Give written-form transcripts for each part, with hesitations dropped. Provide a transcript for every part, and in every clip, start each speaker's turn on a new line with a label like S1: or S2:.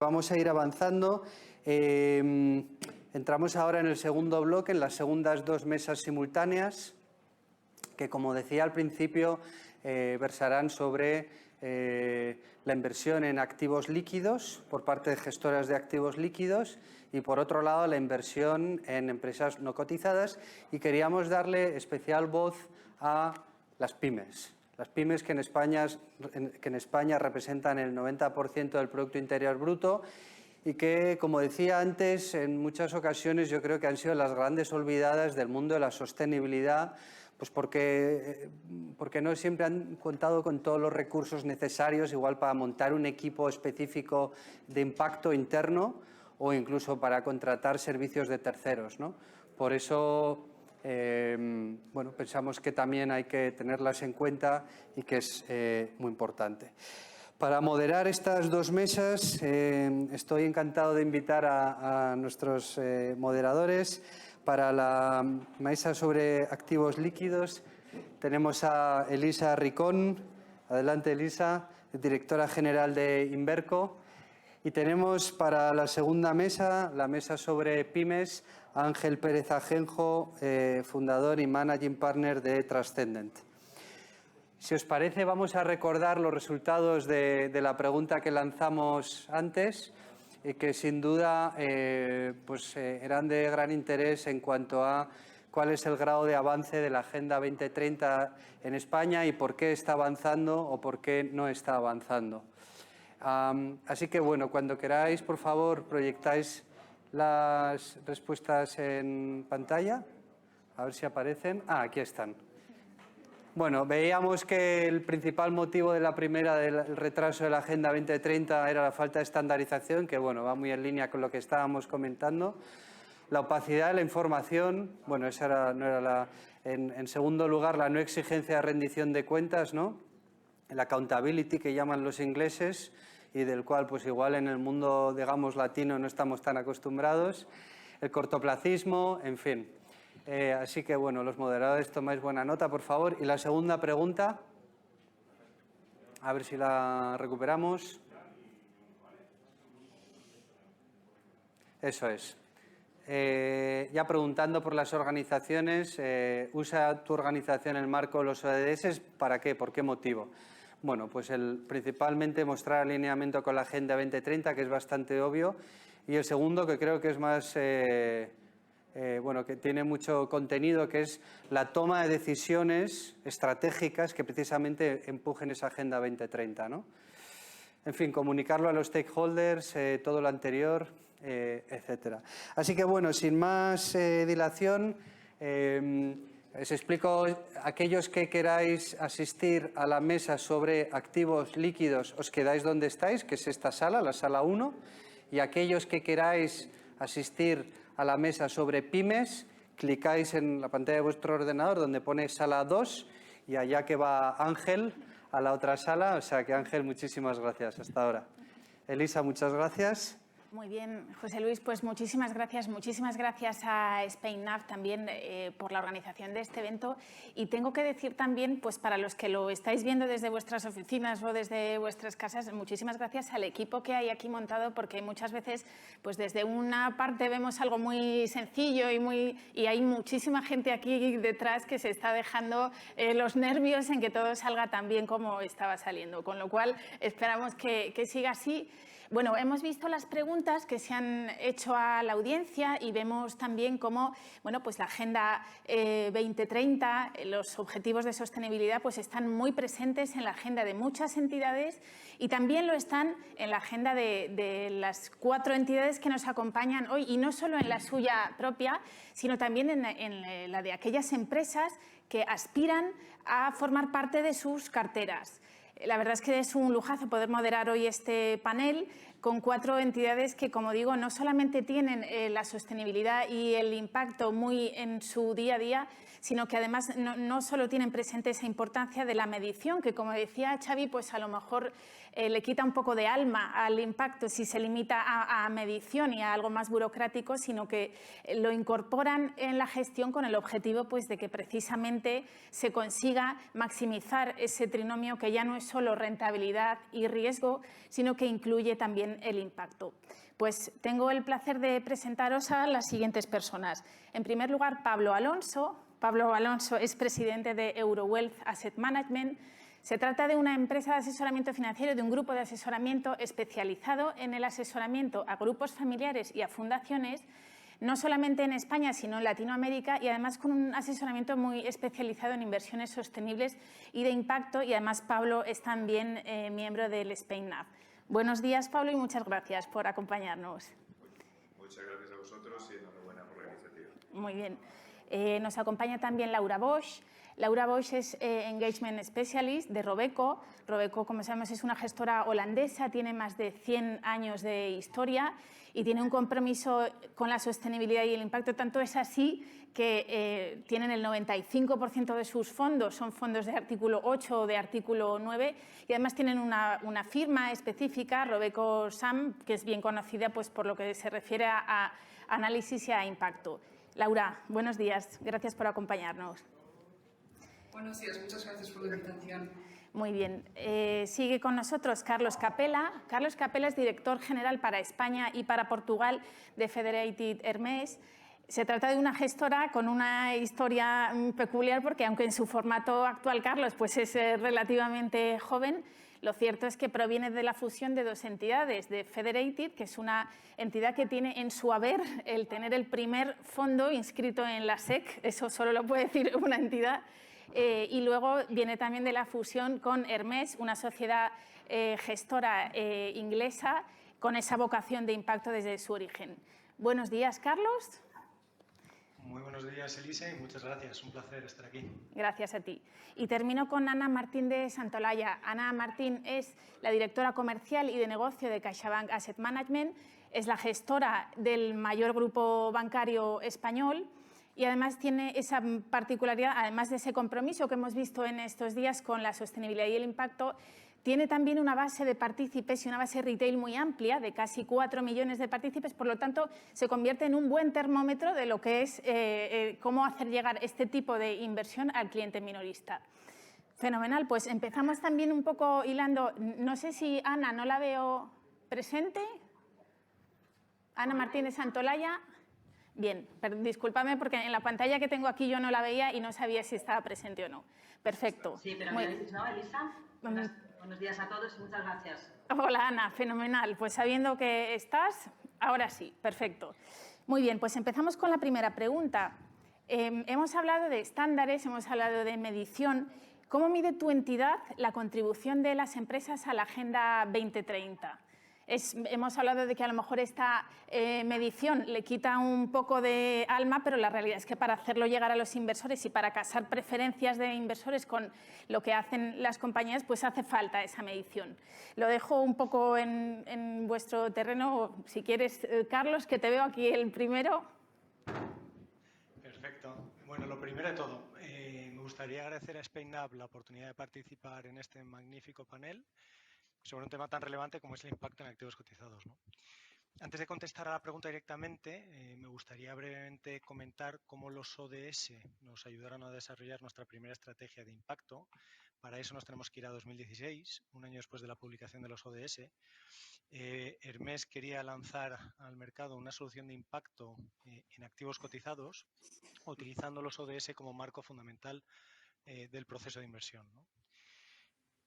S1: Vamos a ir avanzando. Entramos ahora en el segundo bloque, en las segundas dos mesas simultáneas, que, como decía al principio, versarán sobre la inversión en activos líquidos por parte de gestoras de activos líquidos y, por otro lado, la inversión en empresas no cotizadas. Y queríamos darle especial voz a las pymes. Las pymes que en España representan el 90% del Producto Interior Bruto y que, como decía antes, en muchas ocasiones yo creo que han sido las grandes olvidadas del mundo de la sostenibilidad, pues porque no siempre han contado con todos los recursos necesarios, igual para montar un equipo específico de impacto interno o incluso para contratar servicios de terceros, ¿no? Por eso bueno, pensamos que también hay que tenerlas en cuenta y que es muy importante. Para moderar estas dos mesas, estoy encantado de invitar a nuestros moderadores. Para la mesa sobre activos líquidos tenemos a Elisa Ricón. Adelante, Elisa, directora general de Inverco. Y tenemos para la segunda mesa, la mesa sobre pymes, a Ángel Pérez Ajenjo, fundador y managing partner de Transcendent. Si os parece, vamos a recordar los resultados de la pregunta que lanzamos antes, que sin duda eran de gran interés en cuanto a cuál es el grado de avance de la Agenda 2030 en España y por qué está avanzando o por qué no está avanzando. Así que, bueno, cuando queráis, por favor, proyectáis las respuestas en pantalla. A ver si aparecen. Aquí están. Bueno, veíamos que el principal motivo de la primera del retraso de la Agenda 2030 era la falta de estandarización, que, bueno, va muy en línea con lo que estábamos comentando. La opacidad de la información, bueno, esa no era la... En segundo lugar, la no exigencia de rendición de cuentas, ¿no? El accountability, que llaman los ingleses, y del cual pues igual en el mundo, digamos, latino no estamos tan acostumbrados. El cortoplacismo, en fin. Así que, bueno, los moderadores tomáis buena nota, por favor. Y la segunda pregunta, a ver si la recuperamos. Eso es. Ya preguntando por las organizaciones, ¿usa tu organización el marco de los ODS? ¿Para qué? ¿Por qué motivo? Bueno, pues principalmente mostrar alineamiento con la Agenda 2030, que es bastante obvio, y el segundo, que creo que es más, bueno, que tiene mucho contenido, que es la toma de decisiones estratégicas que precisamente empujen esa Agenda 2030, ¿no? En fin, comunicarlo a los stakeholders, todo lo anterior, etcétera. Así que, bueno, sin más dilación, os explico. Aquellos que queráis asistir a la mesa sobre activos líquidos, os quedáis donde estáis, que es esta sala, la sala 1, y aquellos que queráis asistir a la mesa sobre pymes, clicáis en la pantalla de vuestro ordenador donde pone sala 2 y allá que va Ángel a la otra sala. O sea que, Ángel, muchísimas gracias hasta ahora. Elisa, muchas gracias.
S2: Muy bien, José Luis, pues muchísimas gracias a SpainNav también por la organización de este evento. Y tengo que decir también, pues para los que lo estáis viendo desde vuestras oficinas o desde vuestras casas, muchísimas gracias al equipo que hay aquí montado, porque muchas veces, pues desde una parte vemos algo muy sencillo y hay muchísima gente aquí detrás que se está dejando los nervios en que todo salga tan bien como estaba saliendo. Con lo cual, esperamos que siga así. Bueno, hemos visto las preguntas que se han hecho a la audiencia y vemos también cómo, bueno, pues la Agenda 2030, los objetivos de sostenibilidad, pues están muy presentes en la agenda de muchas entidades y también lo están en la agenda de las 4 entidades que nos acompañan hoy, y no solo en la suya propia, sino también en la de aquellas empresas que aspiran a formar parte de sus carteras. La verdad es que es un lujazo poder moderar hoy este panel con 4 entidades que, como digo, no solamente tienen la sostenibilidad y el impacto muy en su día a día, sino que además no solo tienen presente esa importancia de la medición, que, como decía Xavi, pues a lo mejor le quita un poco de alma al impacto si se limita a medición y a algo más burocrático, sino que lo incorporan en la gestión con el objetivo, pues, de que precisamente se consiga maximizar ese trinomio que ya no es solo rentabilidad y riesgo, sino que incluye también el impacto. Pues tengo el placer de presentaros a las siguientes personas. En primer lugar, Pablo Alonso. Pablo Alonso es presidente de Eurowealth Asset Management. Se trata de una empresa de asesoramiento financiero, de un grupo de asesoramiento especializado en el asesoramiento a grupos familiares y a fundaciones, no solamente en España, sino en Latinoamérica, y además con un asesoramiento muy especializado en inversiones sostenibles y de impacto, y además Pablo es también miembro del SpainNav. Buenos días, Pablo, y muchas gracias por acompañarnos.
S3: Muchas gracias a vosotros y enhorabuena por la iniciativa.
S2: Muy bien. Nos acompaña también Laura Bosch. Laura Bosch es Engagement Specialist de Robeco. Robeco, como sabemos, es una gestora holandesa, tiene más de 100 años de historia y tiene un compromiso con la sostenibilidad y el impacto. Tanto es así que tienen el 95% de sus fondos, son fondos de artículo 8 o de artículo 9, y además tienen una firma específica, Robeco SAM, que es bien conocida pues, por lo que se refiere a análisis y a impacto. Laura, buenos días. Gracias por acompañarnos.
S4: Buenos días, muchas gracias por la invitación.
S2: Muy bien. Sigue con nosotros Carlos Capella. Carlos Capella es director general para España y para Portugal de Federated Hermes. Se trata de una gestora con una historia peculiar porque, aunque en su formato actual, Carlos, pues es relativamente joven, lo cierto es que proviene de la fusión de dos entidades, de Federated, que es una entidad que tiene en su haber el tener el primer fondo inscrito en la SEC, eso solo lo puede decir una entidad, y luego viene también de la fusión con Hermes, una sociedad gestora inglesa con esa vocación de impacto desde su origen. Buenos días, Carlos.
S5: Muy buenos días, Elisa, y muchas gracias. Un placer estar aquí.
S2: Gracias a ti. Y termino con Ana Martín de Santolaya. Ana Martín es la directora comercial y de negocio de CaixaBank Asset Management, es la gestora del mayor grupo bancario español y además tiene esa particularidad, además de ese compromiso que hemos visto en estos días con la sostenibilidad y el impacto, tiene también una base de partícipes y una base retail muy amplia, de casi 4 millones de partícipes, por lo tanto, se convierte en un buen termómetro de lo que es cómo hacer llegar este tipo de inversión al cliente minorista. Fenomenal, pues empezamos también un poco hilando. No sé si Ana, no la veo presente. Ana Martínez Santolaya. Bien, discúlpame porque en la pantalla que tengo aquí yo no la veía y no sabía si estaba presente o no. Perfecto.
S6: Sí, pero me habéis dicho, ¿no, Elisa? Buenos días a todos y muchas gracias.
S2: Hola, Ana, fenomenal. Pues sabiendo que estás, ahora sí, perfecto. Muy bien, pues empezamos con la primera pregunta. Hemos hablado de estándares, hemos hablado de medición. ¿Cómo mide tu entidad la contribución de las empresas a la Agenda 2030? Hemos hablado de que a lo mejor esta medición le quita un poco de alma, pero la realidad es que para hacerlo llegar a los inversores y para casar preferencias de inversores con lo que hacen las compañías, pues hace falta esa medición. Lo dejo un poco en vuestro terreno. Si quieres, Carlos, que te veo aquí el primero.
S5: Perfecto. Bueno, lo primero de todo, me gustaría agradecer a SpainNav la oportunidad de participar en este magnífico panel sobre un tema tan relevante como es el impacto en activos cotizados, ¿no? Antes de contestar a la pregunta directamente, me gustaría brevemente comentar cómo los ODS nos ayudaron a desarrollar nuestra primera estrategia de impacto. Para eso nos tenemos que ir a 2016, un año después de la publicación de los ODS. Hermes quería lanzar al mercado una solución de impacto en activos cotizados, utilizando los ODS como marco fundamental del proceso de inversión, ¿no?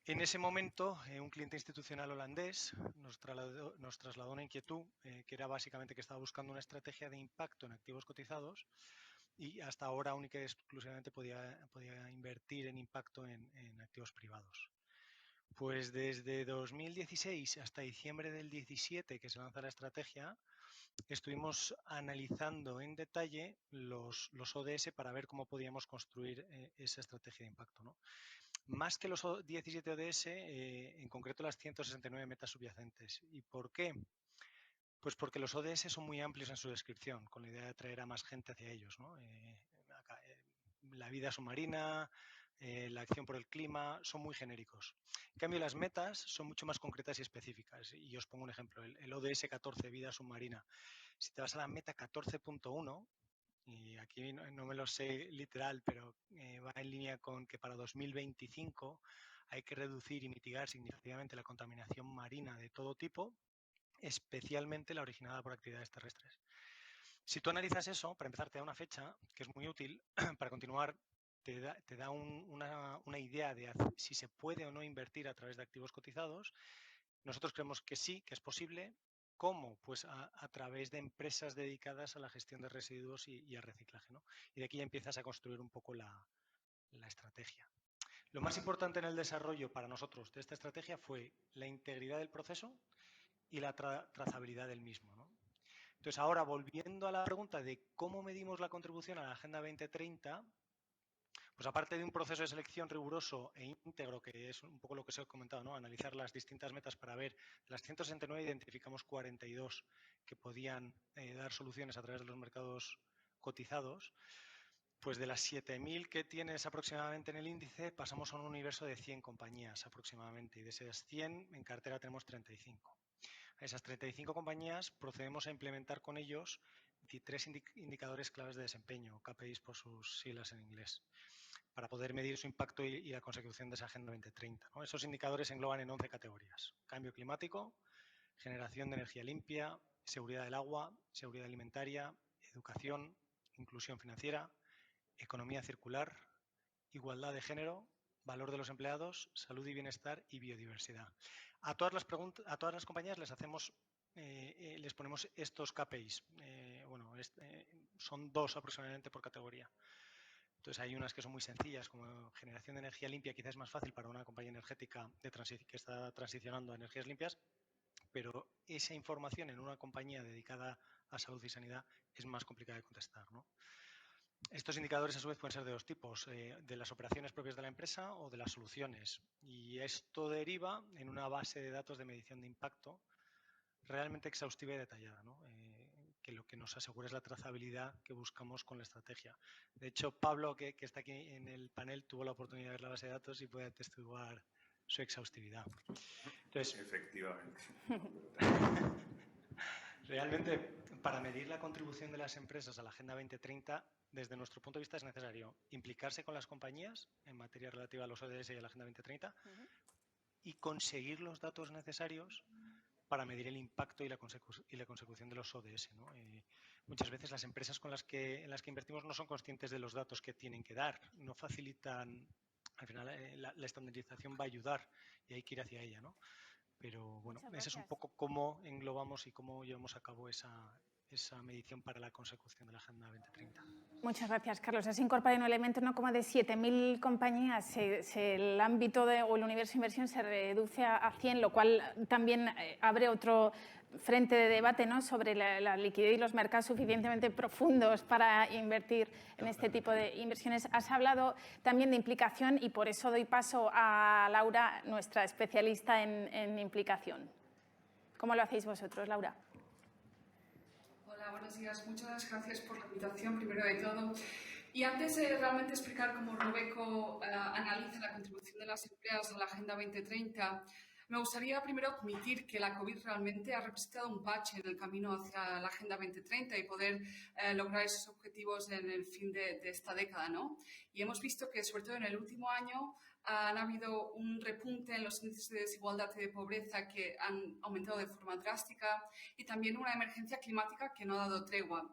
S5: En ese momento, un cliente institucional holandés nos trasladó una inquietud que era básicamente que estaba buscando una estrategia de impacto en activos cotizados y hasta ahora única y exclusivamente podía invertir en impacto en activos privados. Pues desde 2016 hasta diciembre del 17, que se lanza la estrategia, estuvimos analizando en detalle los ODS para ver cómo podíamos construir esa estrategia de impacto, ¿no? Más que los 17 ODS, en concreto las 169 metas subyacentes. ¿Y por qué? Pues porque los ODS son muy amplios en su descripción, con la idea de atraer a más gente hacia ellos, ¿no? La vida submarina, la acción por el clima, son muy genéricos. En cambio, las metas son mucho más concretas y específicas. Y os pongo un ejemplo, el ODS 14, vida submarina. Si te vas a la meta 14.1, y aquí no me lo sé literal, pero va en línea con que para 2025 hay que reducir y mitigar significativamente la contaminación marina de todo tipo, especialmente la originada por actividades terrestres. Si tú analizas eso, para empezar, te da una fecha que es muy útil para continuar. Te da una idea de si se puede o no invertir a través de activos cotizados. Nosotros creemos que sí, que es posible. ¿Cómo? Pues a través de empresas dedicadas a la gestión de residuos y al reciclaje, ¿no? Y de aquí ya empiezas a construir un poco la estrategia. Lo más importante en el desarrollo para nosotros de esta estrategia fue la integridad del proceso y la trazabilidad del mismo, ¿no? Entonces, ahora, volviendo a la pregunta de cómo medimos la contribución a la Agenda 2030, pues aparte de un proceso de selección riguroso e íntegro, que es un poco lo que os he comentado, ¿no? Analizar las distintas metas para ver, de las 169 identificamos 42 que podían dar soluciones a través de los mercados cotizados. Pues de las 7.000 que tienes aproximadamente en el índice, pasamos a un universo de 100 compañías aproximadamente, y de esas 100 en cartera tenemos 35. A esas 35 compañías procedemos a implementar con ellos 3 indicadores claves de desempeño, KPIs por sus siglas en inglés, para poder medir su impacto y la consecución de esa Agenda 2030, ¿no? Esos indicadores se engloban en 11 categorías: cambio climático, generación de energía limpia, seguridad del agua, seguridad alimentaria, educación, inclusión financiera, economía circular, igualdad de género, valor de los empleados, salud y bienestar y biodiversidad. A todas las compañías les hacemos, les ponemos estos KPIs. Son 2 aproximadamente por categoría. Entonces hay unas que son muy sencillas, como generación de energía limpia, quizás es más fácil para una compañía energética que está transicionando a energías limpias, pero esa información en una compañía dedicada a salud y sanidad es más complicada de contestar, ¿no? Estos indicadores, a su vez, pueden ser de 2 tipos, de las operaciones propias de la empresa o de las soluciones. Y esto deriva en una base de datos de medición de impacto realmente exhaustiva y detallada, ¿no? Que lo que nos asegura es la trazabilidad que buscamos con la estrategia. De hecho, Pablo, que está aquí en el panel, tuvo la oportunidad de ver la base de datos y puede atestiguar su exhaustividad. Entonces,
S3: efectivamente.
S5: Realmente, para medir la contribución de las empresas a la Agenda 2030, desde nuestro punto de vista es necesario implicarse con las compañías en materia relativa a los ODS y a la Agenda 2030 y conseguir los datos necesarios para medir el impacto y la consecución de los ODS, ¿no? Muchas veces las empresas en las que invertimos no son conscientes de los datos que tienen que dar, no facilitan, al final la estandarización va a ayudar y hay que ir hacia ella, ¿no? Pero bueno, ese es un poco cómo englobamos y cómo llevamos a cabo esa medición para la consecución de la Agenda 2030.
S2: Muchas gracias, Carlos. Has incorporado un elemento, ¿no? Como de 7.000 compañías, el ámbito o el universo de inversión se reduce a 100, lo cual también abre otro frente de debate, ¿no? Sobre la liquidez y los mercados suficientemente profundos para invertir en este tipo de inversiones. Has hablado también de implicación y por eso doy paso a Laura, nuestra especialista en implicación. ¿Cómo lo hacéis vosotros, Laura?
S4: Hola, buenos días. Muchas gracias por la invitación, primero de todo. Y antes de realmente explicar cómo Robeco analiza la contribución de las empresas a la Agenda 2030, me gustaría primero admitir que la COVID realmente ha representado un bache en el camino hacia la Agenda 2030 y poder lograr esos objetivos en el fin de esta década, ¿no? Y hemos visto que, sobre todo en el último año, han habido un repunte en los índices de desigualdad y de pobreza que han aumentado de forma drástica y también una emergencia climática que no ha dado tregua.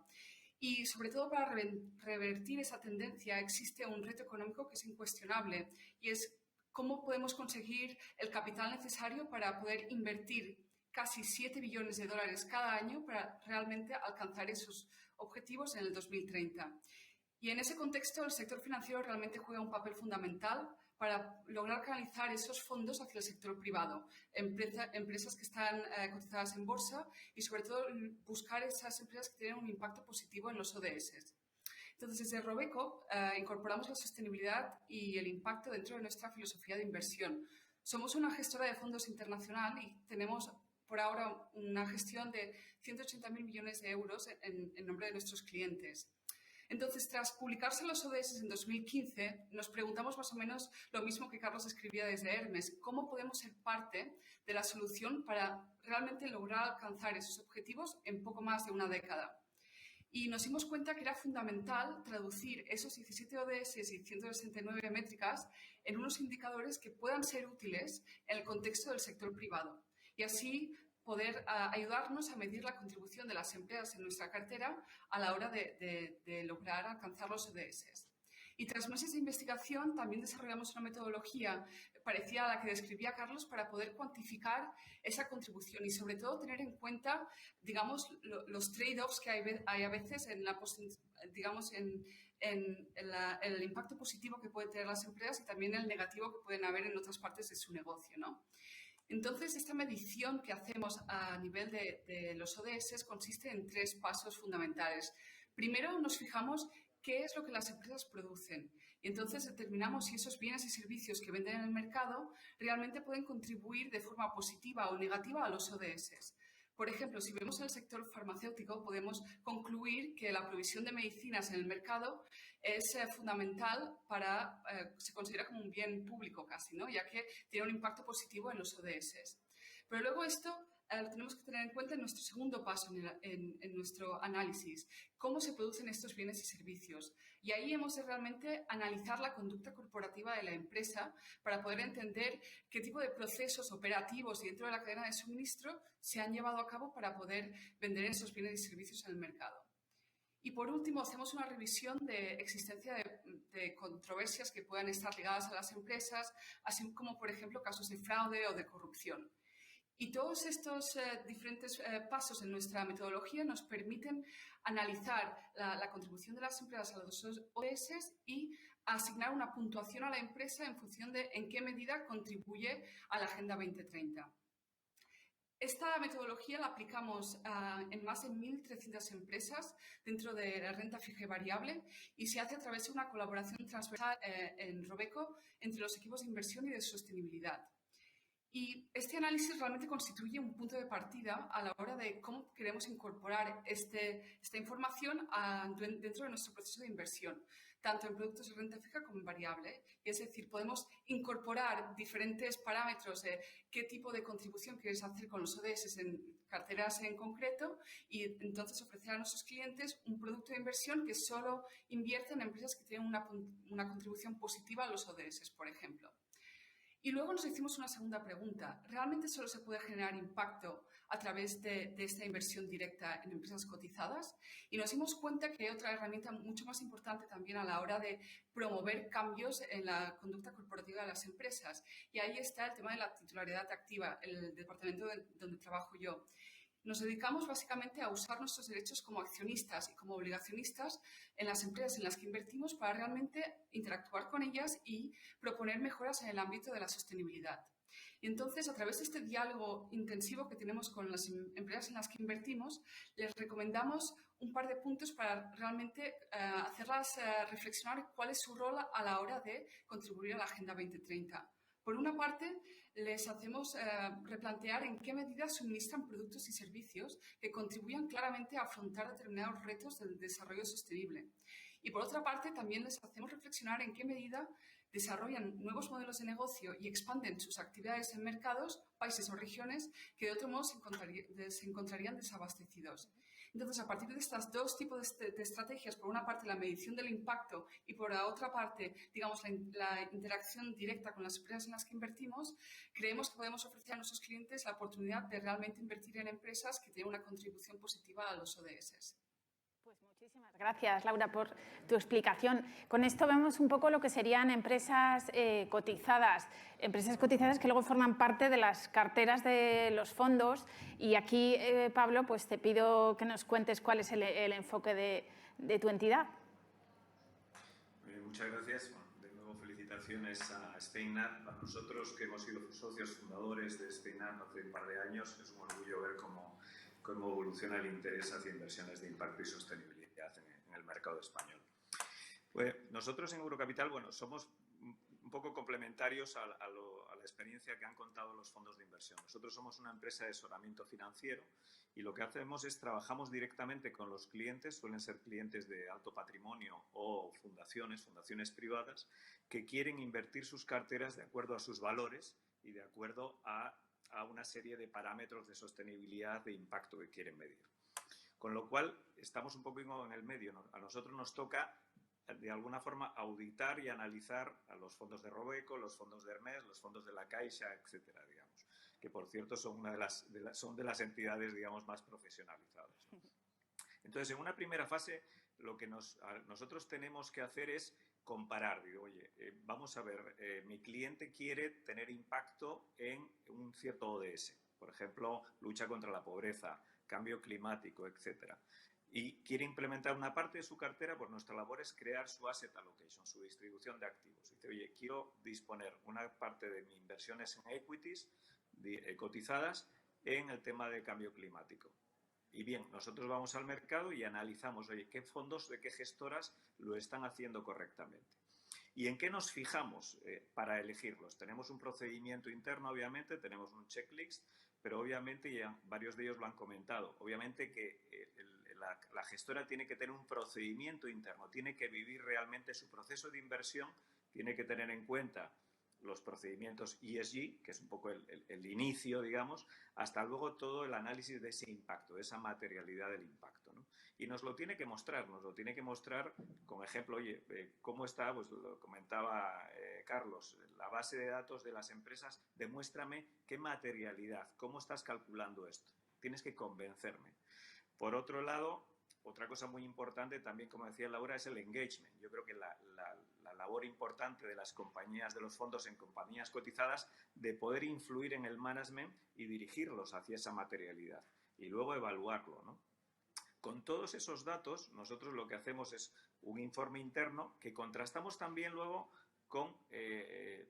S4: Y sobre todo para revertir esa tendencia existe un reto económico que es incuestionable y es cómo podemos conseguir el capital necesario para poder invertir casi 7 billones de dólares cada año para realmente alcanzar esos objetivos en el 2030. Y en ese contexto el sector financiero realmente juega un papel fundamental para lograr canalizar esos fondos hacia el sector privado, empresas que están cotizadas en bolsa y sobre todo buscar esas empresas que tienen un impacto positivo en los ODS. Entonces, desde Robeco incorporamos la sostenibilidad y el impacto dentro de nuestra filosofía de inversión. Somos una gestora de fondos internacional y tenemos por ahora una gestión de 180.000 millones de euros en nombre de nuestros clientes. Entonces, tras publicarse los ODS en 2015, nos preguntamos más o menos lo mismo que Carlos escribía desde Hermes. ¿Cómo podemos ser parte de la solución para realmente lograr alcanzar esos objetivos en poco más de una década? Y nos dimos cuenta que era fundamental traducir esos 17 ODS y 169 métricas en unos indicadores que puedan ser útiles en el contexto del sector privado y así poder ayudarnos a medir la contribución de las empresas en nuestra cartera a la hora de lograr alcanzar los ODS. Y tras meses de investigación también desarrollamos una metodología parecida a la que describía Carlos para poder cuantificar esa contribución y sobre todo tener en cuenta, digamos, los trade-offs que hay a veces en el impacto positivo que pueden tener las empresas y también el negativo que pueden haber en otras partes de su negocio, ¿no? Entonces, esta medición que hacemos a nivel de los ODS consiste en 3 pasos fundamentales. Primero, nos fijamos qué es lo que las empresas producen y entonces determinamos si esos bienes y servicios que venden en el mercado realmente pueden contribuir de forma positiva o negativa a los ODS. Por ejemplo, si vemos el sector farmacéutico, podemos concluir que la provisión de medicinas en el mercado es fundamental se considera como un bien público casi, ¿no? Ya que tiene un impacto positivo en los ODS. Pero luego esto lo tenemos que tener en cuenta en nuestro segundo paso, en nuestro análisis, cómo se producen estos bienes y servicios. Y ahí hemos de realmente analizar la conducta corporativa de la empresa para poder entender qué tipo de procesos operativos dentro de la cadena de suministro se han llevado a cabo para poder vender esos bienes y servicios en el mercado. Y por último, hacemos una revisión de existencia de controversias que puedan estar ligadas a las empresas, así como, por ejemplo, casos de fraude o de corrupción. Y todos estos diferentes pasos en nuestra metodología nos permiten analizar la contribución de las empresas a los ODS y asignar una puntuación a la empresa en función de en qué medida contribuye a la Agenda 2030. Esta metodología la aplicamos en más de 1.300 empresas dentro de la renta fija y variable y se hace a través de una colaboración transversal en Robeco entre los equipos de inversión y de sostenibilidad. Y este análisis realmente constituye un punto de partida a la hora de cómo queremos incorporar esta información dentro de nuestro proceso de inversión, tanto en productos de renta fija como en variable. Y es decir, podemos incorporar diferentes parámetros de qué tipo de contribución quieres hacer con los ODS en carteras en concreto y entonces ofrecer a nuestros clientes un producto de inversión que solo invierte en empresas que tienen una contribución positiva a los ODS, por ejemplo. Y luego nos hicimos una segunda pregunta. ¿Realmente solo se puede generar impacto a través de esta inversión directa en empresas cotizadas? Y nos dimos cuenta que hay otra herramienta mucho más importante también a la hora de promover cambios en la conducta corporativa de las empresas. Y ahí está el tema de la titularidad activa, el departamento donde trabajo yo. Nos dedicamos básicamente a usar nuestros derechos como accionistas y como obligacionistas en las empresas en las que invertimos para realmente interactuar con ellas y proponer mejoras en el ámbito de la sostenibilidad. Y entonces, a través de este diálogo intensivo que tenemos con las empresas en las que invertimos, les recomendamos un par de puntos para realmente hacerlas reflexionar cuál es su rol a la hora de contribuir a la Agenda 2030. Por una parte, les hacemos replantear en qué medida suministran productos y servicios que contribuyan claramente a afrontar determinados retos del desarrollo sostenible. Y por otra parte, también les hacemos reflexionar en qué medida desarrollan nuevos modelos de negocio y expanden sus actividades en mercados, países o regiones que de otro modo se encontrarían desabastecidos. Entonces, a partir de estos dos tipos de estrategias, por una parte la medición del impacto y por la otra parte, digamos, la interacción directa con las empresas en las que invertimos, creemos que podemos ofrecer a nuestros clientes la oportunidad de realmente invertir en empresas que tienen una contribución positiva a los ODS.
S2: Pues muchísimas gracias, Laura, por tu explicación. Con esto vemos un poco lo que serían empresas cotizadas que luego forman parte de las carteras de los fondos. Y aquí, Pablo, pues te pido que nos cuentes cuál es el enfoque de tu entidad.
S3: Muchas gracias. De nuevo, felicitaciones a SpainNav. Para nosotros, que hemos sido socios fundadores de SpainNav hace un par de años, es un orgullo ver cómo evoluciona el interés hacia inversiones de impacto y sostenibilidad en el mercado español. Pues nosotros en Eurocapital, bueno, somos un poco complementarios a la experiencia que han contado los fondos de inversión. Nosotros somos una empresa de asesoramiento financiero y lo que hacemos es trabajamos directamente con los clientes, suelen ser clientes de alto patrimonio o fundaciones privadas, que quieren invertir sus carteras de acuerdo a sus valores y de acuerdo a una serie de parámetros de sostenibilidad, de impacto que quieren medir. Con lo cual, estamos un poco en el medio, ¿no? A nosotros nos toca, de alguna forma, auditar y analizar a los fondos de Robeco, los fondos de Hermès, los fondos de la Caixa, etcétera, digamos, que por cierto son son de las entidades, digamos, más profesionalizadas. Entonces, en una primera fase, lo que nosotros tenemos que hacer es comparar. Digo, oye, vamos a ver, mi cliente quiere tener impacto en un cierto ODS, por ejemplo, lucha contra la pobreza, cambio climático, etcétera. Y quiere implementar una parte de su cartera, pues nuestra labor es crear su asset allocation, su distribución de activos. Dice, oye, quiero disponer una parte de mis inversiones en equities cotizadas en el tema de cambio climático. Y bien, nosotros vamos al mercado y analizamos, oye, qué fondos de qué gestoras lo están haciendo correctamente. ¿Y en qué nos fijamos para elegirlos? Tenemos un procedimiento interno, obviamente, tenemos un checklist, pero obviamente ya varios de ellos lo han comentado. Obviamente que la gestora tiene que tener un procedimiento interno, tiene que vivir realmente su proceso de inversión, tiene que tener en cuenta los procedimientos ESG, que es un poco el inicio, digamos, hasta luego todo el análisis de ese impacto, de esa materialidad del impacto, ¿no? Y nos lo tiene que mostrar con ejemplo, oye, ¿cómo está? Pues lo comentaba Carlos, la base de datos de las empresas, demuéstrame qué materialidad, cómo estás calculando esto. Tienes que convencerme. Por otro lado, otra cosa muy importante también, como decía Laura, es el engagement. Yo creo que la labor importante de las compañías, de los fondos en compañías cotizadas, de poder influir en el management y dirigirlos hacia esa materialidad y luego evaluarlo, ¿no? Con todos esos datos, nosotros lo que hacemos es un informe interno que contrastamos también luego con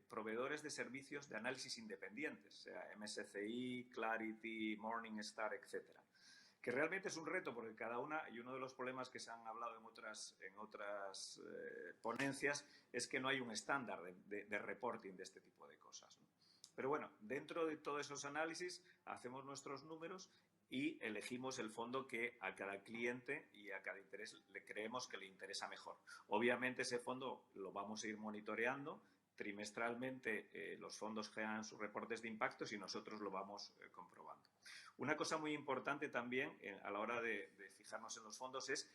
S3: proveedores de servicios de análisis independientes, sea MSCI, Clarity, Morningstar, etcétera. Que realmente es un reto porque cada una, y uno de los problemas que se han hablado en otras ponencias, es que no hay un estándar de reporting de este tipo de cosas, ¿no? Pero bueno, dentro de todos esos análisis hacemos nuestros números y elegimos el fondo que a cada cliente y a cada interés le creemos que le interesa mejor. Obviamente ese fondo lo vamos a ir monitoreando. Trimestralmente los fondos generan sus reportes de impactos y nosotros lo vamos comprobando. Una cosa muy importante también a la hora de fijarnos en los fondos es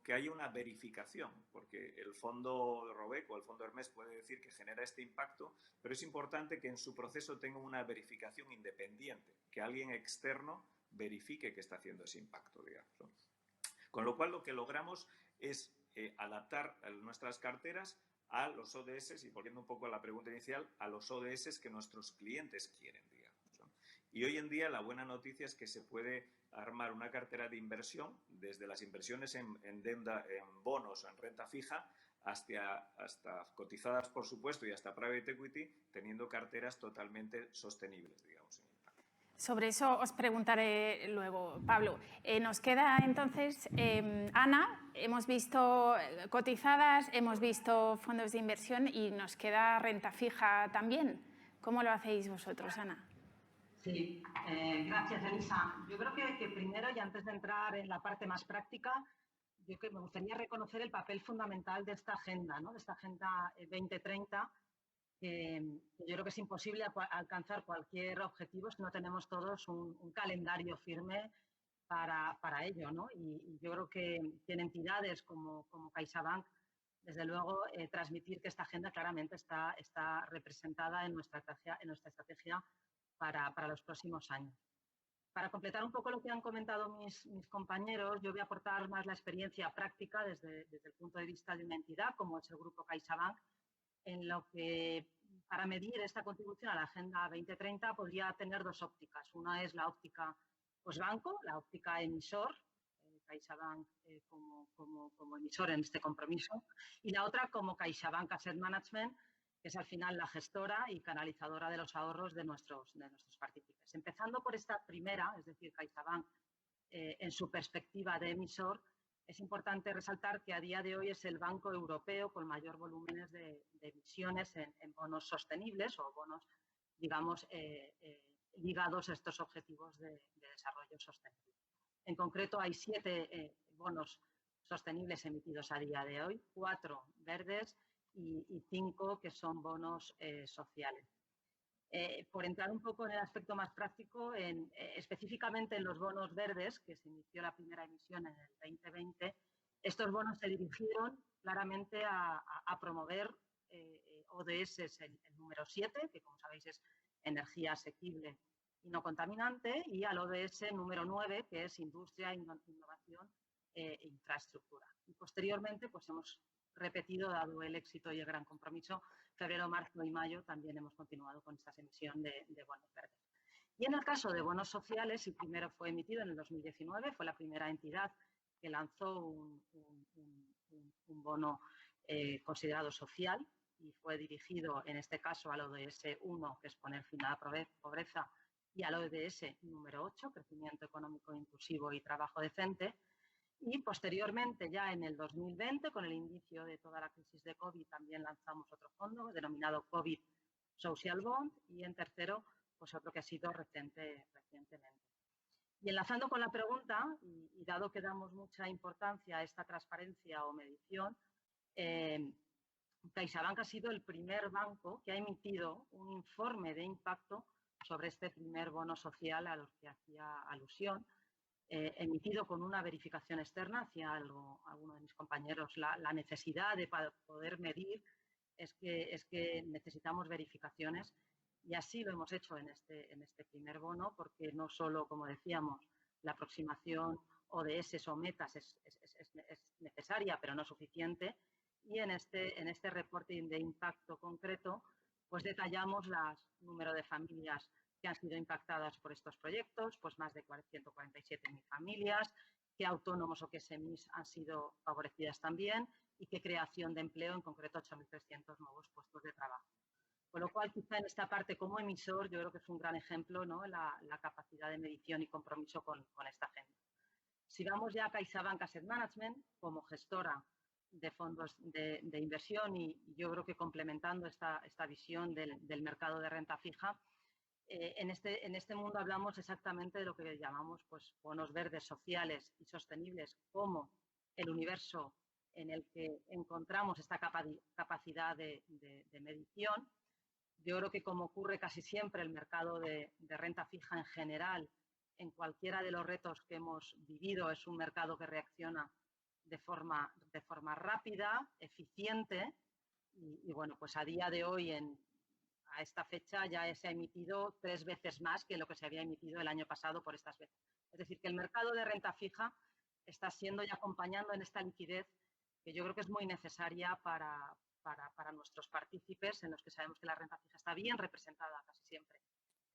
S3: que haya una verificación, porque el fondo Robeco, el fondo Hermès puede decir que genera este impacto, pero es importante que en su proceso tenga una verificación independiente, que alguien externo verifique que está haciendo ese impacto, digamos, ¿no? Con lo cual lo que logramos es adaptar nuestras carteras a los ODS, y volviendo un poco a la pregunta inicial, a los ODS que nuestros clientes quieren, digamos, ¿no? Y hoy en día la buena noticia es que se puede armar una cartera de inversión desde las inversiones en deuda, en bonos o en renta fija, hasta cotizadas, por supuesto, y hasta private equity, teniendo carteras totalmente sostenibles, digamos.
S2: Sobre eso os preguntaré luego, Pablo. Nos queda entonces, Ana, hemos visto cotizadas, hemos visto fondos de inversión y nos queda renta fija también. ¿Cómo lo hacéis vosotros, Ana?
S6: Sí, gracias, Elisa. Yo creo que primero, y antes de entrar en la parte más práctica, yo que me gustaría reconocer el papel fundamental de esta agenda, ¿no? De esta Agenda 2030, yo creo que es imposible alcanzar cualquier objetivo si no tenemos todos un calendario firme para ello, ¿no? Y yo creo que en entidades como CaixaBank, desde luego, transmitir que esta agenda claramente está representada en nuestra estrategia para los próximos años. Para completar un poco lo que han comentado mis compañeros, yo voy a aportar más la experiencia práctica desde el punto de vista de una entidad como es el Grupo CaixaBank, en lo que para medir esta contribución a la Agenda 2030 podría tener dos ópticas. Una es la óptica banco, la óptica emisor, CaixaBank como emisor en este compromiso, y la otra como CaixaBank Asset Management, que es al final la gestora y canalizadora de los ahorros de nuestros partícipes. Empezando por esta primera, es decir, CaixaBank en su perspectiva de emisor, es importante resaltar que a día de hoy es el banco europeo con mayor volúmenes de emisiones en bonos sostenibles o bonos, digamos, ligados a estos objetivos de desarrollo sostenible. En concreto, hay 7 bonos sostenibles emitidos a día de hoy, 4 verdes y 5 que son bonos sociales. Por entrar un poco en el aspecto más práctico, específicamente en los bonos verdes, que se inició la primera emisión en el 2020, estos bonos se dirigieron claramente a promover ODS, el número 7, que como sabéis es energía asequible y no contaminante, y al ODS número 9, que es industria, innovación e infraestructura. Y posteriormente, pues hemos repetido, dado el éxito y el gran compromiso, febrero, marzo y mayo también hemos continuado con esta emisión de bonos verdes. Y en el caso de bonos sociales, el primero fue emitido en el 2019, fue la primera entidad que lanzó un bono considerado social y fue dirigido, en este caso, al ODS 1, que es poner fin a la pobreza, y al ODS número 8, crecimiento económico inclusivo y trabajo decente. Y posteriormente, ya en el 2020, con el inicio de toda la crisis de COVID, también lanzamos otro fondo denominado COVID Social Bond y en tercero, pues otro que ha sido recientemente. Y enlazando con la pregunta, y dado que damos mucha importancia a esta transparencia o medición, CaixaBank ha sido el primer banco que ha emitido un informe de impacto sobre este primer bono social al que hacía alusión, emitido con una verificación externa. Hacía alguno de mis compañeros la necesidad de poder medir, es que necesitamos verificaciones y así lo hemos hecho en este primer bono, porque no solo, como decíamos, la aproximación ODS o metas es necesaria, pero no suficiente. Y en este reporting de impacto concreto, pues detallamos el número de familias que han sido impactadas por estos proyectos, pues más de 147.000 familias, qué autónomos o qué SMEs han sido favorecidas también y qué creación de empleo, en concreto 8.300 nuevos puestos de trabajo. Con lo cual, quizá en esta parte como emisor, yo creo que es un gran ejemplo, ¿no?, la capacidad de medición y compromiso con esta agenda. Si vamos ya a CaixaBank Asset Management como gestora de fondos de inversión, y yo creo que complementando esta visión del mercado de renta fija, en este mundo hablamos exactamente de lo que llamamos, pues, bonos verdes sociales y sostenibles, como el universo en el que encontramos esta capacidad de medición. Yo creo que, como ocurre casi siempre, el mercado de renta fija en general, en cualquiera de los retos que hemos vivido, es un mercado que reacciona de forma rápida, eficiente y bueno, pues a día de hoy, a esta fecha, ya se ha emitido 3 veces más que lo que se había emitido el año pasado por estas veces. Es decir, que el mercado de renta fija está siendo y acompañando en esta liquidez que yo creo que es muy necesaria para nuestros partícipes, en los que sabemos que la renta fija está bien representada casi siempre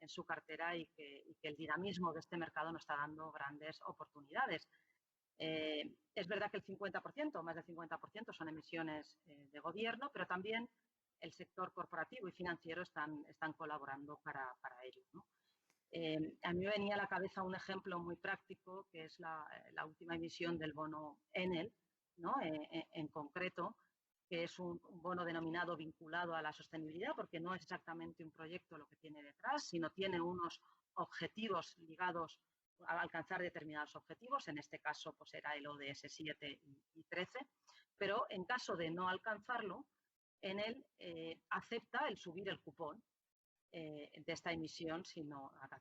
S6: en su cartera y que el dinamismo de este mercado nos está dando grandes oportunidades. Es verdad que el 50%, más del 50%, son emisiones de gobierno, pero también el sector corporativo y financiero están colaborando para ello, ¿no? A mí me venía a la cabeza un ejemplo muy práctico, que es la última emisión del bono Enel, ¿no?, en concreto, que es un bono denominado vinculado a la sostenibilidad, porque no es exactamente un proyecto lo que tiene detrás, sino tiene unos objetivos ligados a alcanzar determinados objetivos. En este caso, pues era el ODS 7 y 13, pero en caso de no alcanzarlo, Enel acepta el subir el cupón de esta emisión,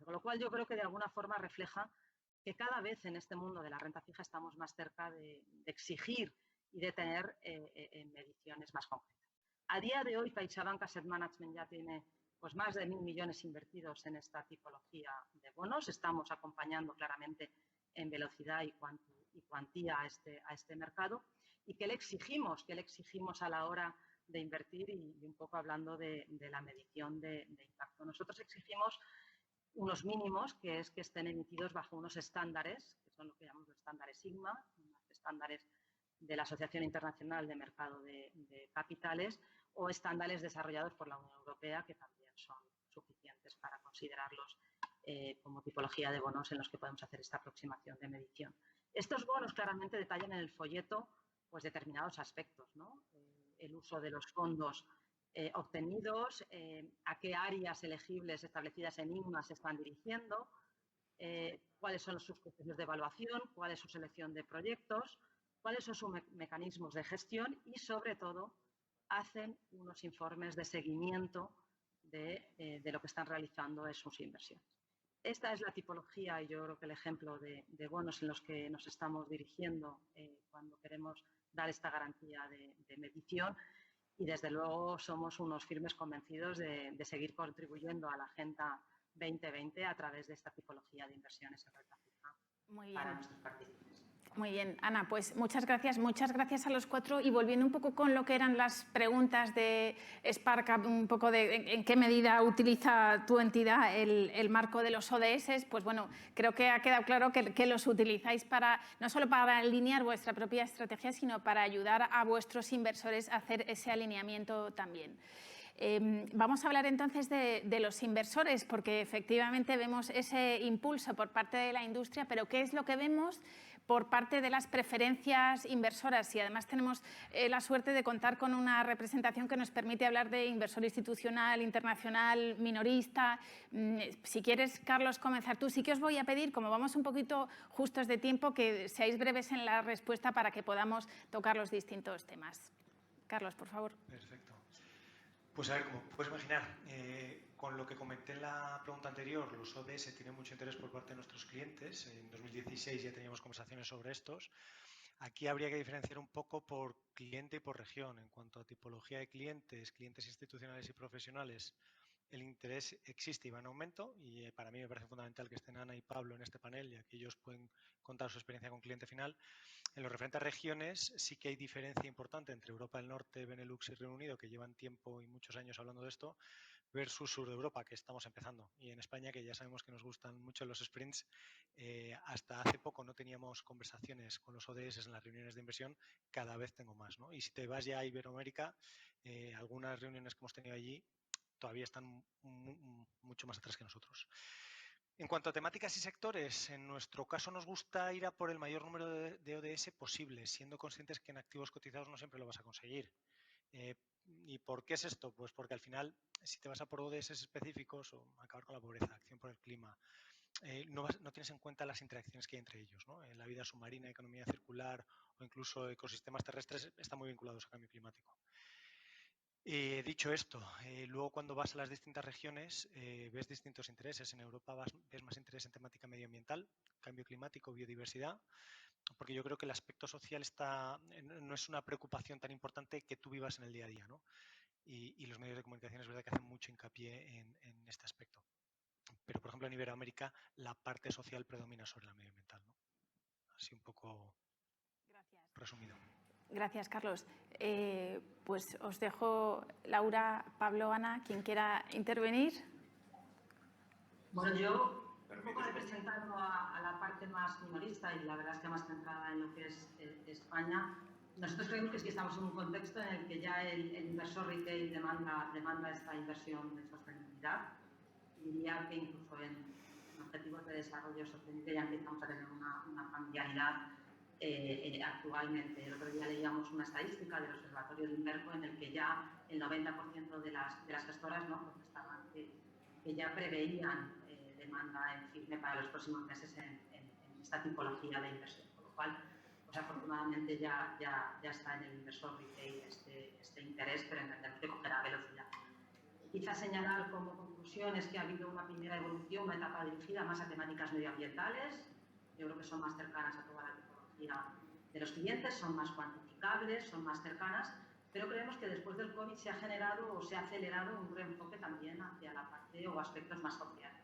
S6: con lo cual yo creo que de alguna forma refleja que cada vez en este mundo de la renta fija estamos más cerca de exigir y de tener mediciones más concretas. A día de hoy, CaixaBank Asset Management ya tiene, pues, más de 1.000 millones invertidos en esta tipología de bonos. Estamos acompañando claramente en velocidad y cuantía a este mercado. ¿Y qué le exigimos? ¿Qué le exigimos a la hora de invertir? Y un poco hablando de la medición de impacto. Nosotros exigimos unos mínimos, que es que estén emitidos bajo unos estándares, que son lo que llamamos estándares Sigma, unos estándares de la Asociación Internacional de Mercado de Capitales, o estándares desarrollados por la Unión Europea, que también son suficientes para considerarlos como tipología de bonos en los que podemos hacer esta aproximación de medición. Estos bonos claramente detallan en el folleto, pues, determinados aspectos, ¿no? El uso de los fondos obtenidos, a qué áreas elegibles establecidas en IGMA se están dirigiendo, cuáles son sus procesos de evaluación, cuál es su selección de proyectos, cuáles son sus mecanismos de gestión y, sobre todo, hacen unos informes de seguimiento de lo que están realizando en sus inversiones. Esta es la tipología y yo creo que el ejemplo de bonos en los que nos estamos dirigiendo cuando queremos dar esta garantía de medición y, desde luego, somos unos firmes convencidos de seguir contribuyendo a la Agenda 2020 a través de esta tipología de inversiones en renta fija para nuestros participantes.
S2: Muy bien, Ana, pues muchas gracias a los cuatro. Y volviendo un poco con lo que eran las preguntas de SparkUp, un poco de en qué medida utiliza tu entidad el marco de los ODS, pues bueno, creo que ha quedado claro que los utilizáis para, no solo para alinear vuestra propia estrategia, sino para ayudar a vuestros inversores a hacer ese alineamiento también. Vamos a hablar entonces de los inversores, porque efectivamente vemos ese impulso por parte de la industria, pero ¿qué es lo que vemos por parte de las preferencias inversoras? Y además tenemos la suerte de contar con una representación que nos permite hablar de inversor institucional, internacional, minorista. Si quieres, Carlos, comenzar tú. Sí que os voy a pedir, como vamos un poquito justos de tiempo, que seáis breves en la respuesta para que podamos tocar los distintos temas. Carlos, por favor.
S5: Perfecto. Pues a ver, como puedes imaginar, con lo que comenté en la pregunta anterior, los ODS tienen mucho interés por parte de nuestros clientes. En 2016 ya teníamos conversaciones sobre estos. Aquí habría que diferenciar un poco por cliente y por región. En cuanto a tipología de clientes, clientes institucionales y profesionales, el interés existe y va en aumento, y para mí me parece fundamental que estén Ana y Pablo en este panel, ya que ellos pueden contar su experiencia con cliente final. En lo referente a regiones, sí que hay diferencia importante entre Europa del Norte, Benelux y Reino Unido, que llevan tiempo y muchos años hablando de esto, versus Sur de Europa, que estamos empezando. Y en España, que ya sabemos que nos gustan mucho los sprints, hasta hace poco no teníamos conversaciones con los ODS en las reuniones de inversión, cada vez tengo más, ¿no? Y si te vas ya a Iberoamérica, algunas reuniones que hemos tenido allí todavía están mucho más atrás que nosotros. En cuanto a temáticas y sectores, en nuestro caso nos gusta ir a por el mayor número de ODS posible, siendo conscientes que en activos cotizados no siempre lo vas a conseguir. ¿Y por qué es esto? Pues porque al final, si te vas a por ODS específicos, o acabar con la pobreza, acción por el clima, no tienes en cuenta las interacciones que hay entre ellos, ¿no? En la vida submarina, economía circular o incluso ecosistemas terrestres están muy vinculados al cambio climático. Dicho esto, luego cuando vas a las distintas regiones ves distintos intereses. En Europa ves más interés en temática medioambiental, cambio climático, biodiversidad, porque yo creo que el aspecto social no es una preocupación tan importante que tú vivas en el día a día, ¿no? Y los medios de comunicación es verdad que hacen mucho hincapié en este aspecto. Pero, por ejemplo, en Iberoamérica la parte social predomina sobre la medioambiental, ¿no? Así un poco resumido.
S2: Gracias, Carlos. Pues os dejo, Laura, Pablo, Ana, quien quiera intervenir.
S6: Bueno, yo un poco representando a la parte más minorista y la verdad es que más centrada en lo que es España, nosotros creemos que sí estamos en un contexto en el que ya el inversor retail demanda esta inversión de sostenibilidad. Diría que incluso en objetivos de desarrollo sostenible ya empezamos a tener una familiaridad actualmente. El otro día leíamos una estadística del Observatorio de Inverco en el que ya el 90% de las gestoras, ¿no?, contestaban que ya preveían demanda en firme para los próximos meses en esta tipología de inversión. Con lo cual, pues afortunadamente ya está en el inversor retail este interés, pero entendemos que cogerá velocidad. Quizás señalar como conclusiones que ha habido una primera evolución, una etapa dirigida más a temáticas medioambientales. Yo creo que son más cercanas a toda la tipología de los clientes, son más cuantificables, son más cercanas, pero creemos que después del COVID se ha generado o se ha acelerado un reenfoque también hacia la parte o aspectos más sociales.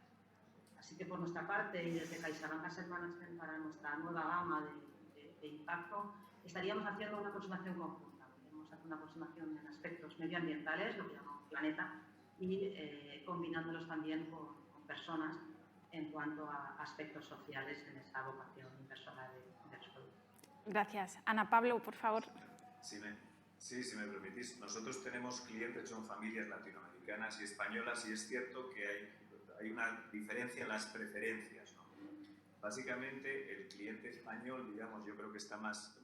S6: Así que por nuestra parte y desde CaixaBank Asset Management para nuestra nueva gama de impacto, estaríamos haciendo una aproximación conjunta. Queremos hacer una aproximación en aspectos medioambientales, lo que llamamos planeta, y combinándolos también con personas en cuanto a aspectos sociales en esa vocación inversora de los productos.
S2: Gracias. Ana, Pablo, por favor.
S3: Si me permitís, nosotros tenemos clientes que son familias latinoamericanas y españolas y es cierto que hay una diferencia en las preferencias, ¿no? Básicamente, el cliente español, digamos, yo creo que está más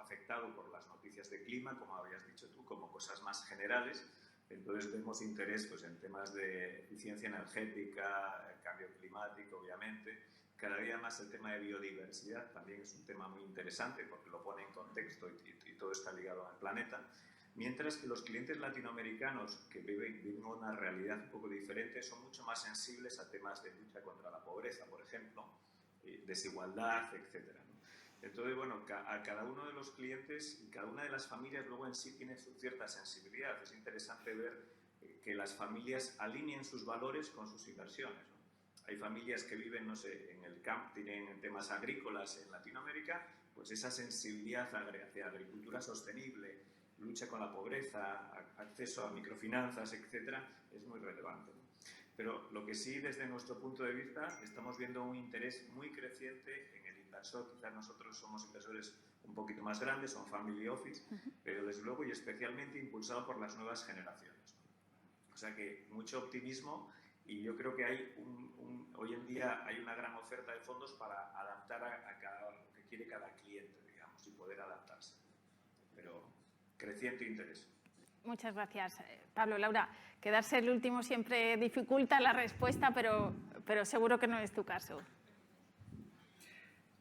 S3: afectado por las noticias de clima, como habías dicho tú, como cosas más generales. Entonces, tenemos interés pues, en temas de eficiencia energética, cambio climático, obviamente. Cada día más el tema de biodiversidad también es un tema muy interesante porque lo pone en contexto y todo está ligado al planeta. Mientras que los clientes latinoamericanos, que viven una realidad un poco diferente, son mucho más sensibles a temas de lucha contra la pobreza, por ejemplo, desigualdad, etc. Entonces, bueno, a cada uno de los clientes y cada una de las familias luego en sí tiene su cierta sensibilidad. Es interesante ver que las familias alineen sus valores con sus inversiones, ¿no? Hay familias que viven, no sé, en el campo, tienen temas agrícolas en Latinoamérica, pues esa sensibilidad hacia agricultura sostenible, lucha con la pobreza, acceso a microfinanzas, etcétera, es muy relevante, ¿no? Pero lo que sí, desde nuestro punto de vista, estamos viendo un interés muy creciente en el inversor. Quizás nosotros somos inversores un poquito más grandes, son family office, pero desde luego y especialmente impulsado por las nuevas generaciones, ¿no? O sea que mucho optimismo, y yo creo que hay hoy en día hay una gran oferta de fondos para adaptar a lo que quiere cada cliente, digamos, y poder adaptarse. Pero creciente interés.
S2: Muchas gracias, Pablo. Laura, quedarse el último siempre dificulta la respuesta, pero seguro que no es tu caso.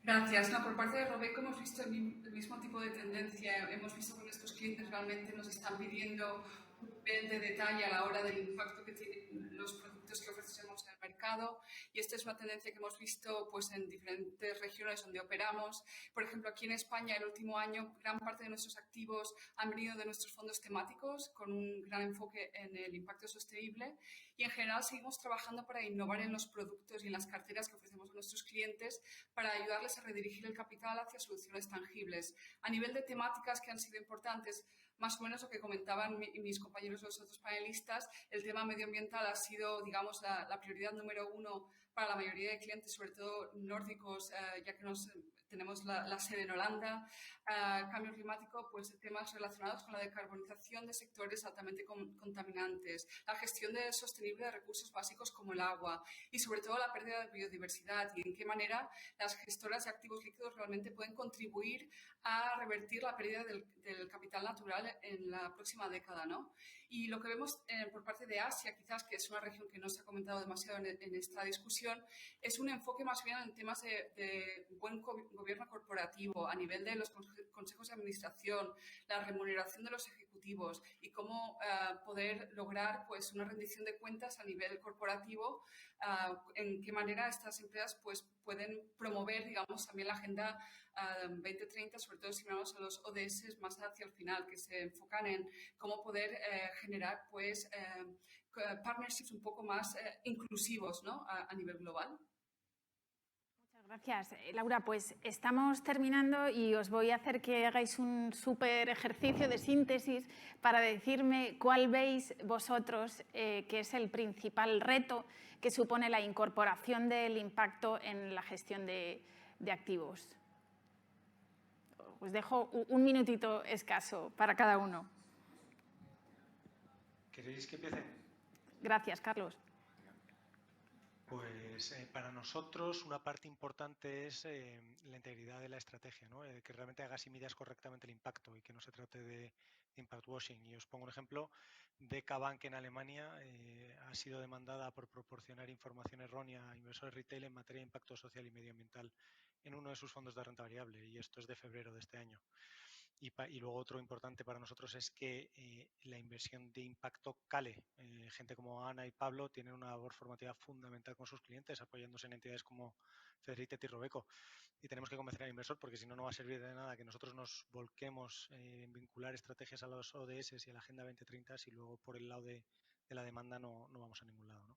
S4: Gracias. No, por parte de Robeco hemos visto el mismo tipo de tendencia. Hemos visto que nuestros clientes realmente nos están pidiendo un nivel de detalle a la hora del impacto que tienen los productos que ofrecemos en el mercado, y esta es una tendencia que hemos visto pues, en diferentes regiones donde operamos. Por ejemplo, aquí en España, el último año, gran parte de nuestros activos han venido de nuestros fondos temáticos con un gran enfoque en el impacto sostenible, y en general seguimos trabajando para innovar en los productos y en las carteras que ofrecemos a nuestros clientes para ayudarles a redirigir el capital hacia soluciones tangibles. A nivel de temáticas que han sido importantes, más o menos lo que comentaban mis compañeros, los otros panelistas, el tema medioambiental ha sido, digamos, la prioridad número uno para la mayoría de clientes, sobre todo nórdicos, ya que tenemos la sede en Holanda. Cambio climático, pues temas relacionados con la decarbonización de sectores altamente contaminantes, la gestión sostenible de recursos básicos como el agua y sobre todo la pérdida de biodiversidad, y en qué manera las gestoras de activos líquidos realmente pueden contribuir a revertir la pérdida del capital natural en la próxima década, ¿no? Y lo que vemos por parte de Asia, quizás, que es una región que no se ha comentado demasiado en esta discusión, es un enfoque más bien en temas de buen gobierno corporativo a nivel de los consejos de administración, la remuneración de los ejecutivos y cómo poder lograr pues, una rendición de cuentas a nivel corporativo, en qué manera estas empresas pues, pueden promover, digamos, también la Agenda 2030, sobre todo si miramos a los ODS más hacia el final, que se enfocan en cómo poder generar pues, partnerships un poco más inclusivos, ¿no? a nivel global.
S2: Gracias, Laura. Pues estamos terminando y os voy a hacer que hagáis un súper ejercicio de síntesis para decirme cuál veis vosotros que es el principal reto que supone la incorporación del impacto en la gestión de activos. Os dejo un minutito escaso para cada uno.
S5: ¿Queréis que empiece?
S2: Gracias, Carlos.
S5: Pues para nosotros una parte importante es la integridad de la estrategia, ¿no? Que realmente hagas y midas correctamente el impacto y que no se trate de impact washing. Y os pongo un ejemplo. DK Bank en Alemania ha sido demandada por proporcionar información errónea a inversores retail en materia de impacto social y medioambiental en uno de sus fondos de renta variable, y esto es de febrero de este año. Y luego otro importante para nosotros es que la inversión de impacto cale. Gente como Ana y Pablo tienen una labor formativa fundamental con sus clientes, apoyándose en entidades como Federitet y Robeco. Y tenemos que convencer al inversor, porque si no, no va a servir de nada que nosotros nos volquemos en vincular estrategias a los ODS y a la Agenda 2030 si luego por el lado de la demanda no vamos a ningún lado, ¿no?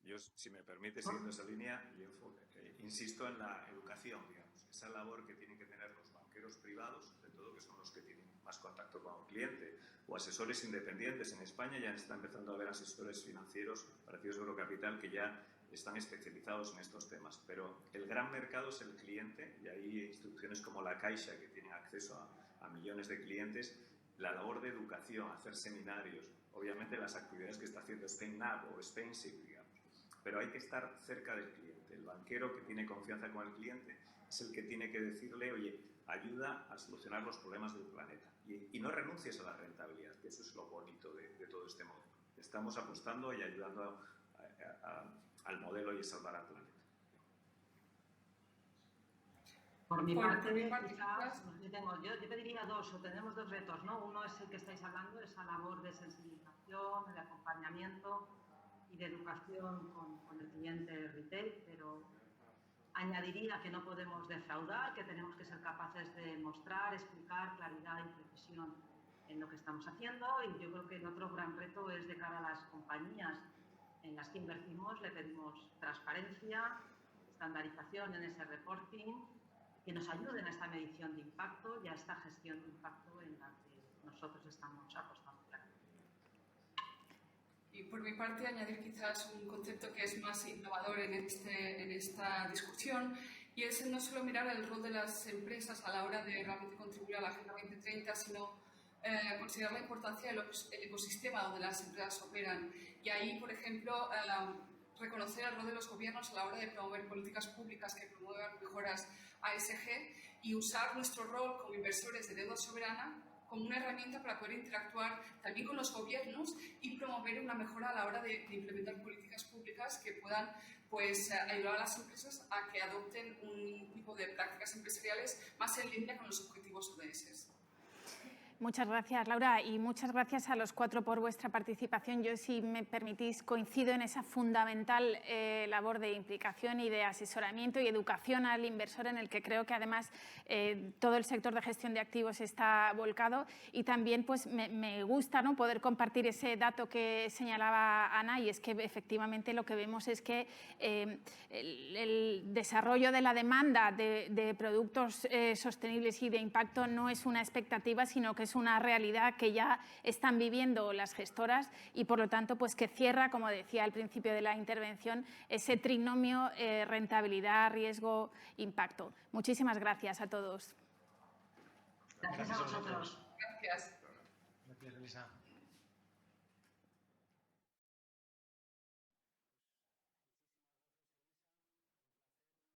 S3: Yo, si me permite, siguiendo esa línea, yo insisto en la educación, digamos, esa labor que tienen que tener los banqueros privados, sobre todo, que son los que tienen más contacto con el cliente, o asesores independientes. En España ya está empezando a haber asesores financieros parecidos a Eurocapital que ya están especializados en estos temas, pero el gran mercado es el cliente, y hay instituciones como la Caixa que tienen acceso a millones de clientes. La labor de educación, hacer seminarios, obviamente las actividades que está haciendo SpainNav o SpainSIP, digamos, pero hay que estar cerca del cliente. El banquero que tiene confianza con el cliente es el que tiene que decirle, oye, ayuda a solucionar los problemas del planeta y no renuncies a la rentabilidad, que eso es lo bonito de todo este modelo. Estamos apostando y ayudando al modelo y a salvar al planeta.
S6: Por mi parte,
S4: quizás,
S6: yo pediría dos, o tenemos dos retos, ¿no? Uno es el que estáis hablando, esa labor de sensibilización, de acompañamiento y de educación con el cliente retail, pero añadiría que no podemos defraudar, que tenemos que ser capaces de mostrar, explicar claridad y precisión en lo que estamos haciendo, y yo creo que el otro gran reto es de cara a las compañías en las que invertimos, le pedimos transparencia, estandarización en ese reporting, que nos ayuden a esta medición de impacto y a esta gestión de impacto en la que nosotros estamos apostando.
S4: Y por mi parte, añadir quizás un concepto que es más innovador en esta discusión, y es no solo mirar el rol de las empresas a la hora de realmente contribuir a la Agenda 2030, sino considerar la importancia del ecosistema donde las empresas operan. Y ahí, por ejemplo, reconocer el rol de los gobiernos a la hora de promover políticas públicas que promuevan mejoras ASG y usar nuestro rol como inversores de deuda soberana como una herramienta para poder interactuar también con los gobiernos y promover una mejora a la hora de implementar políticas públicas que puedan pues, ayudar a las empresas a que adopten un tipo de prácticas empresariales más en línea con los objetivos ODS.
S2: Muchas gracias, Laura, y muchas gracias a los cuatro por vuestra participación. Yo, si me permitís, coincido en esa fundamental labor de implicación y de asesoramiento y educación al inversor, en el que creo que además todo el sector de gestión de activos está volcado. Y también pues, me gusta, ¿no?, poder compartir ese dato que señalaba Ana, y es que efectivamente lo que vemos es que el desarrollo de la demanda de productos sostenibles y de impacto no es una expectativa, sino que es una realidad que ya están viviendo las gestoras, y por lo tanto pues que cierra, como decía al principio de la intervención, ese trinomio rentabilidad, riesgo, impacto. Muchísimas gracias a todos.
S6: Gracias a vosotros.
S4: Gracias.
S5: Gracias, Elisa.